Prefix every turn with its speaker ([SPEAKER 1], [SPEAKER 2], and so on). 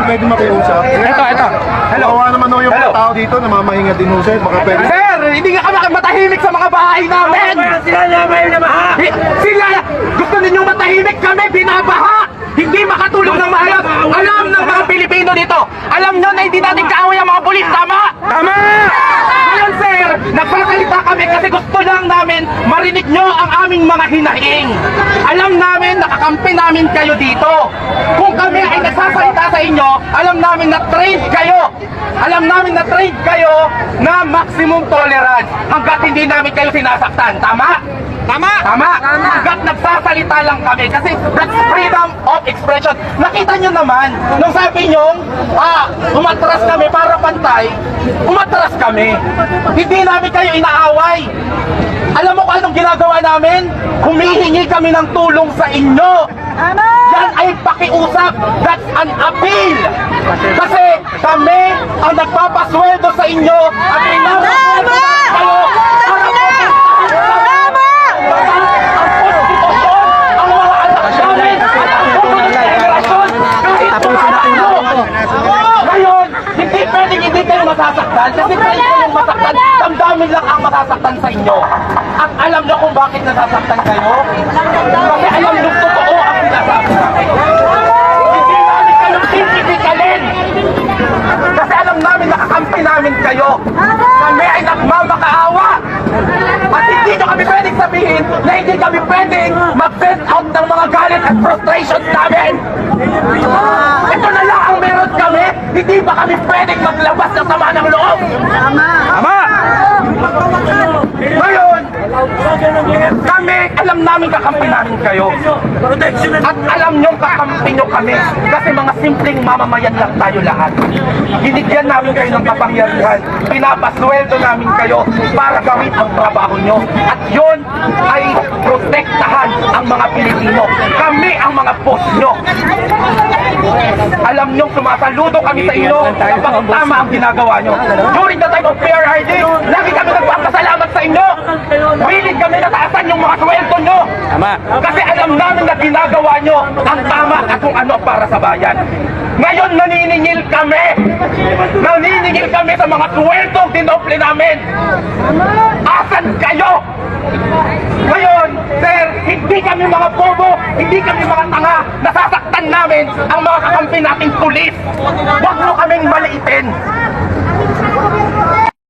[SPEAKER 1] pwede makiusap?
[SPEAKER 2] Ito. Hello.
[SPEAKER 1] Kawawa naman ho yung mga tao dito, namamahinga din ho sir. Baka pwede.
[SPEAKER 2] Sir, hindi nga kami matahimik sa mga bahay namin.
[SPEAKER 3] Sila naman yung namaha!
[SPEAKER 2] Sila, gusto ninyong matahimik kami, binabaha. Hindi makatulog ng maayos. Alam ng mga Pilipino dito. Alam nyo na hindi natin kaaway ang mga pulis. Tama? Tama! Ngayon sir, nagsasalita kami kasi gusto lang namin marinig nyo ang aming mga hinaing. Alam namin, nakakampi namin kayo dito. Kung kami ay nagsasalita sa inyo, alam namin na trained kayo. Alam namin na trained kayo na maximum tolerance hanggat hindi namin kayo sinasaktan. Tama? Tama? Tama. Hanggat nagsasalita lang kami kasi that's freedom of expression. Nakita nyo naman, nung sabi nyo, umatras kami para pantay, umatras kami. Hindi namin kayo inaaway. Alam mo kung anong ginagawa namin? Humihingi kami ng tulong sa inyo. Yan ay pakiusap. That's an appeal. Kasi kami ang nagpapasweldo sa inyo at pinapasweldo kayo para hindi kayo masasaktan kasi kayo yung masaktan, damdamin lang ang masasaktan sa inyo. At alam nyo kung bakit nasasaktan kayo? Kasi alam nyo totoo ang sinasabi namin. Hindi namin kayo sisipikalin. Kasi alam namin nakakampi namin kayo. Kami ay nagmamakaawa. At hindi nyo kami pwedeng sabihin na hindi kami pwedeng mag-vent out ng mga galit at frustration namin. Ito na lang ang meron kami. Hindi ba kami pwedeng maglabas ng sama ng loob? Tama! Ngayon, kami, alam namin kakampi namin kayo. At alam nyo kakampi nyo kami. Kasi mga simpleng mamamayan lang tayo lahat. Binigyan namin kayo ng kapangyarihan. Pinapasweldo namin kayo para gawin ang trabaho nyo. At yun ay protektahan ang mga Pilipino. Kami ang mga boss nyo. Alam nyo, sumasaludo kami sa inyo kapag tama ang ginagawa nyo. During the time of PRRD, lagi kami nagpapasalamat sa inyo. Pilit kami nataasan yung mga sweldo nyo. Kasi alam namin na ginagawa nyo ang tama at kung ano para sa bayan. Ngayon naniningil kami. Naniningil kami sa mga sweldo dinoble namin. Asan kayo? Ngayon, sir, hindi kami mga bobo, hindi kami mga tanga. Nasasaktan namin ang mga kakampi nating pulis. Huwag mo kaming maliitin.